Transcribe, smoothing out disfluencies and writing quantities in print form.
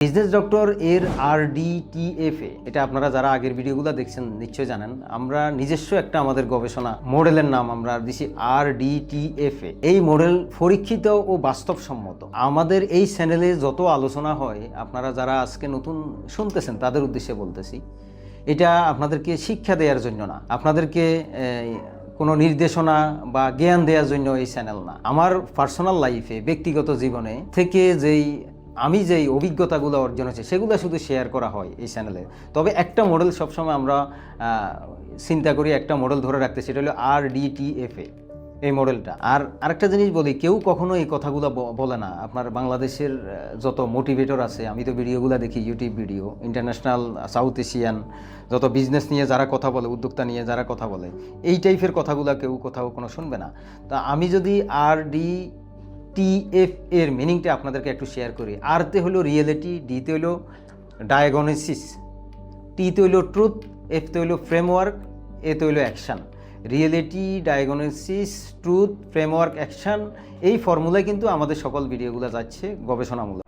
Business doctor এর RDTFA, এটা আপনারা যারা আগের ভিডিওগুলো দেখছেন নিশ্চয়ই জানেন। আমরা নিজস্ব একটা আমাদের গবেষণা মডেলের নাম আমরা দিছি RDTFA। এই মডেল পরীক্ষিত ও বাস্তবসম্মত। আমাদের এই চ্যানেলে যত আলোচনা হয়, আপনারা যারা আজকে নতুন শুনতেছেন তাদের উদ্দেশ্যে বলতেছি, এটা আপনাদেরকে শিক্ষা দেওয়ার জন্য না, আপনাদেরকে কোনো নির্দেশনা বা জ্ঞান দেওয়ার জন্য এই চ্যানেল না। আমার পার্সোনাল লাইফে, ব্যক্তিগত জীবনে থেকে আমি যেই অভিজ্ঞতাগুলো অর্জন হয়েছে সেগুলো শুধু শেয়ার করা হয় এই চ্যানেলে। তবে একটা মডেল সবসময় আমরা চিন্তা করি, একটা মডেল ধরে রাখতে, সেটা হলো RDTFA, এই মডেলটা। আর আরেকটা জিনিস বলি, কেউ কখনো এই কথাগুলো বলে না। আপনার বাংলাদেশের যত মোটিভেটর আছে, আমি তো ভিডিওগুলো দেখি, YouTube video, international, south Asian যত বিজনেস নিয়ে যারা কথা বলে, উদ্যোক্তা নিয়ে যারা কথা বলে, এই টাইপের কথাগুলো কেউ কোথাও কোনো শুনবে না। তা আমি যদি RDTFA এর মিনিংটা আপনাদেরকে একটু শেয়ার করি। আরতে হলো রিয়েলিটি, ডিতে হলো ডায়াগনোসিস, টিতে হলো ট্রুথ, এফতে হলো ফ্রেমওয়ার্ক, এতে হলো action. Reality, diagnosis, truth, framework, action, এই ফর্মুলায় কিন্তু আমাদের সকল ভিডিওগুলো যাচ্ছে গবেষণামূলক।